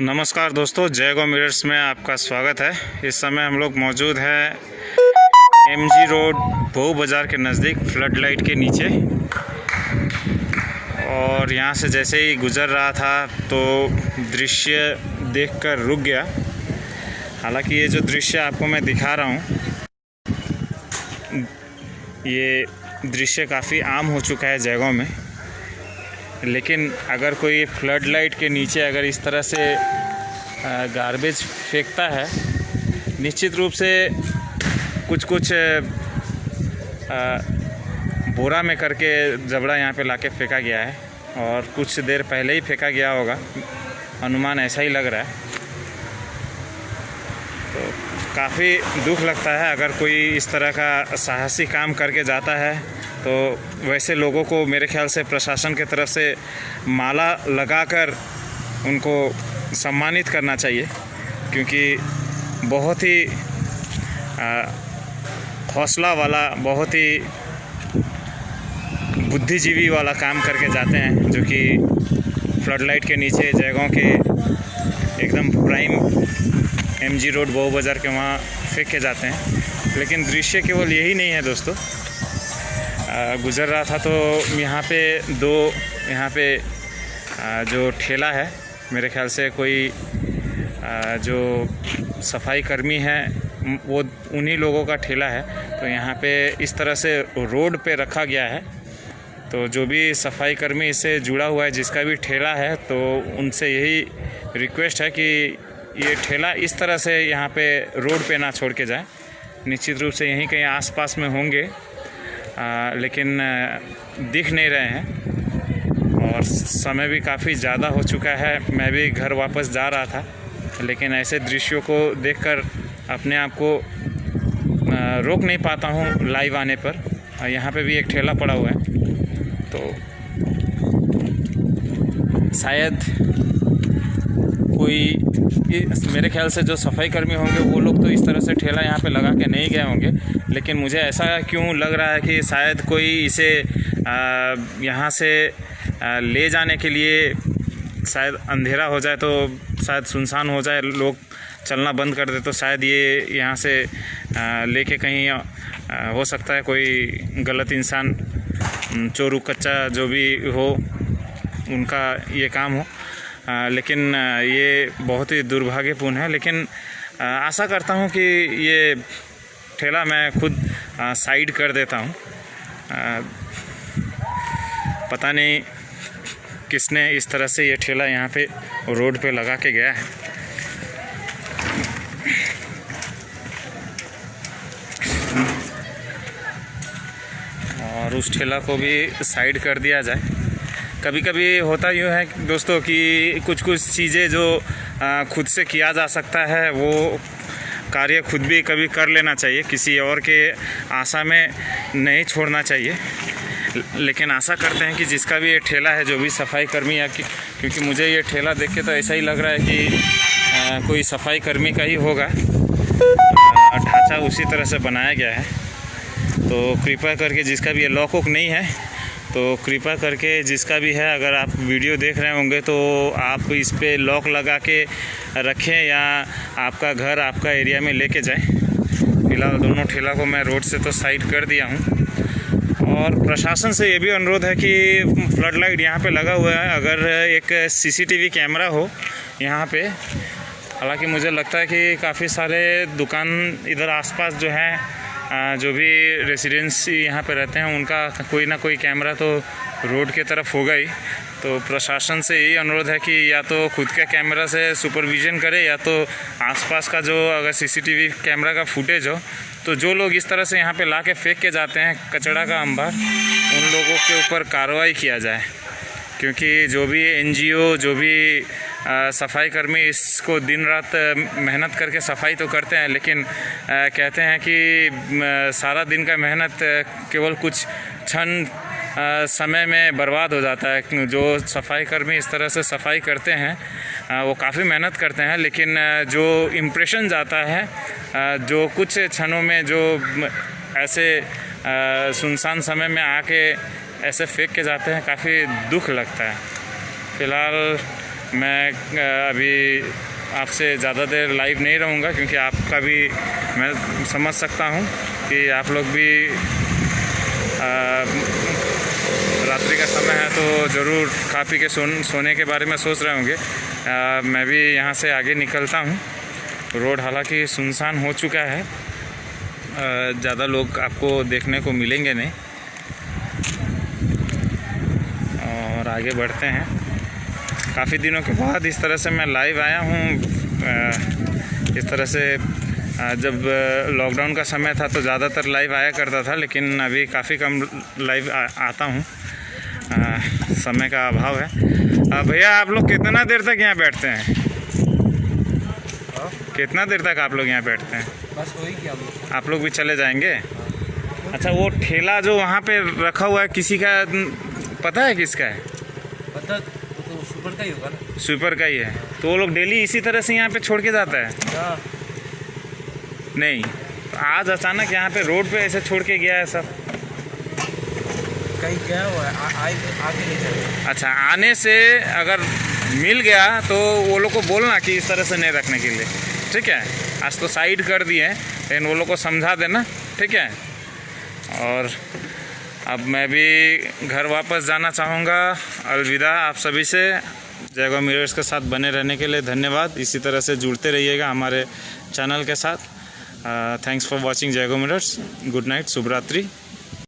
नमस्कार दोस्तों, जय गो मिरर्स में आपका स्वागत है। इस समय हम लोग मौजूद हैं एमजी रोड भोग बाज़ार के नज़दीक फ्लड लाइट के नीचे। और यहाँ से जैसे ही गुज़र रहा था तो दृश्य देखकर रुक गया। हालांकि ये जो दृश्य आपको मैं दिखा रहा हूँ, ये दृश्य काफ़ी आम हो चुका है जगहों में, लेकिन अगर कोई फ्लड लाइट के नीचे अगर इस तरह से गार्बेज फेंकता है, निश्चित रूप से कुछ बोरा में करके जबड़ा यहाँ पे लाके फेंका गया है और कुछ देर पहले ही फेंका गया होगा, अनुमान ऐसा ही लग रहा है। तो काफ़ी दुख लगता है अगर कोई इस तरह का साहसी काम करके जाता है। तो वैसे लोगों को मेरे ख्याल से प्रशासन की तरफ से माला लगाकर उनको सम्मानित करना चाहिए, क्योंकि बहुत ही हौसला वाला, बहुत ही बुद्धिजीवी वाला काम करके जाते हैं, जो कि फ्लड लाइट के नीचे जगहों के एकदम प्राइम एमजी रोड भोग बाज़ार के वहाँ फेंक के जाते हैं। लेकिन दृश्य केवल यही नहीं है दोस्तों। गुज़र रहा था तो यहाँ पे जो ठेला है, मेरे ख्याल से कोई जो सफाई कर्मी है वो उन्हीं लोगों का ठेला है। तो यहाँ पे इस तरह से रोड पे रखा गया है। तो जो भी सफाई कर्मी इससे जुड़ा हुआ है, जिसका भी ठेला है, तो उनसे यही रिक्वेस्ट है कि ये ठेला इस तरह से यहाँ पे रोड पे ना छोड़ के जाए। निश्चित रूप से यहीं कहीं आसपास में होंगे, लेकिन दिख नहीं रहे हैं और समय भी काफ़ी ज़्यादा हो चुका है। मैं भी घर वापस जा रहा था, लेकिन ऐसे दृश्यों को देखकर अपने आप को रोक नहीं पाता हूँ लाइव आने पर। यहाँ पे भी एक ठेला पड़ा हुआ है, तो शायद कोई, मेरे ख्याल से जो सफाई कर्मी होंगे वो लोग तो इस तरह से ठेला यहाँ पे लगा के नहीं गए होंगे। लेकिन मुझे ऐसा क्यों लग रहा है कि शायद कोई इसे यहाँ से ले जाने के लिए, शायद अंधेरा हो जाए तो शायद सुनसान हो जाए, लोग चलना बंद कर दे, तो शायद ये यहाँ से लेके कहीं हो सकता है कोई गलत इंसान, चोर कच्चा जो भी हो, उनका ये काम हो। लेकिन ये बहुत ही दुर्भाग्यपूर्ण है। लेकिन आशा करता हूँ कि ये ठेला मैं खुद साइड कर देता हूँ। पता नहीं किसने इस तरह से ये ठेला यहाँ पे रोड पे लगा के गया है। और उस ठेला को भी साइड कर दिया जाए। कभी कभी होता यूँ है दोस्तों कि कुछ चीज़ें जो खुद से किया जा सकता है, वो कार्य खुद भी कभी कर लेना चाहिए, किसी और के आशा में नहीं छोड़ना चाहिए। लेकिन आशा करते हैं कि जिसका भी ये ठेला है, जो भी सफाई कर्मी है, क्योंकि मुझे ये ठेला देख के तो ऐसा ही लग रहा है कि कोई सफाई कर्मी का ही होगा, ढांचा उसी तरह से बनाया गया है। तो कृपया करके जिसका भी ये लॉक वॉक नहीं है, तो कृपया करके जिसका भी है, अगर आप वीडियो देख रहे होंगे तो आप इस पे लॉक लगा के रखें या आपका घर, आपका एरिया में लेके जाएं। फिलहाल दोनों ठेला को मैं रोड से तो साइड कर दिया हूं। और प्रशासन से ये भी अनुरोध है कि फ्लड लाइट यहाँ पे लगा हुआ है, अगर एक सीसीटीवी कैमरा हो यहाँ पे। हालांकि मुझे लगता है कि काफ़ी सारे दुकान इधर आसपास जो हैं, जो भी रेसिडेंसी यहाँ पे रहते हैं, उनका कोई ना कोई कैमरा तो रोड के तरफ होगा ही। तो प्रशासन से यही अनुरोध है कि या तो खुद के कैमरा से सुपरविज़न करे, या तो आसपास का जो अगर सीसीटीवी कैमरा का फुटेज हो, तो जो लोग इस तरह से यहाँ पे ला के फेंक के जाते हैं कचरा का अंबार, उन लोगों के ऊपर कार्रवाई किया जाए। क्योंकि जो भी एनजीओ, जो भी सफाई कर्मी इसको दिन रात मेहनत करके सफाई तो करते हैं, लेकिन कहते हैं कि सारा दिन का मेहनत केवल कुछ क्षण समय में बर्बाद हो जाता है। जो सफाई कर्मी इस तरह से सफाई करते हैं वो काफ़ी मेहनत करते हैं, लेकिन जो इम्प्रेशन जाता है, जो कुछ क्षणों में जो ऐसे सुनसान समय में आके ऐसे फेंक के जाते हैं, काफ़ी दुख लगता है। फ़िलहाल मैं अभी आपसे ज़्यादा देर लाइव नहीं रहूँगा, क्योंकि आपका भी मैं समझ सकता हूँ कि आप लोग भी रात्रि का समय है तो ज़रूर खा पी के सोने के बारे में सोच रहे होंगे। मैं भी यहाँ से आगे निकलता हूँ। रोड हालांकि सुनसान हो चुका है, ज़्यादा लोग आपको देखने को मिलेंगे नहीं, और आगे बढ़ते हैं। काफ़ी दिनों के बाद इस तरह से मैं लाइव आया हूँ। इस तरह से जब लॉकडाउन का समय था तो ज़्यादातर लाइव आया करता था, लेकिन अभी काफ़ी कम लाइव आता हूँ, समय का अभाव है। भैया आप लोग कितना देर तक यहाँ बैठते हैं? कितना देर तक आप लोग यहाँ बैठते हैं? बस वही क्या आप लोग भी चले जाएंगे? अच्छा, वो ठेला जो वहाँ पे रखा हुआ है किसी का पता है? किसका है? पता तो सुपर का ही होगा ना। सुपर का ही है। तो वो लोग डेली इसी तरह से यहाँ पे छोड़ के जाता है? नहीं, तो आज अचानक यहाँ पे रोड पे ऐसे छोड़ के गया है सब? कहीं गया हुआ है, आगे नहीं चलेगा। अच्छा, आने से अगर मिल गया तो वो लोग को बोलना कि इस तरह से नहीं रखने के लिए, ठीक है? आज तो साइड कर दिए, लेकिन वो लोग को समझा देना, ठीक है? और अब मैं भी घर वापस जाना चाहूँगा। अलविदा आप सभी से। जयगो मिरर्स के साथ बने रहने के लिए धन्यवाद। इसी तरह से जुड़ते रहिएगा हमारे चैनल के साथ। थैंक्स फॉर वॉचिंग जयगो मिरर्स। गुड नाइट, शुभ रात्रि।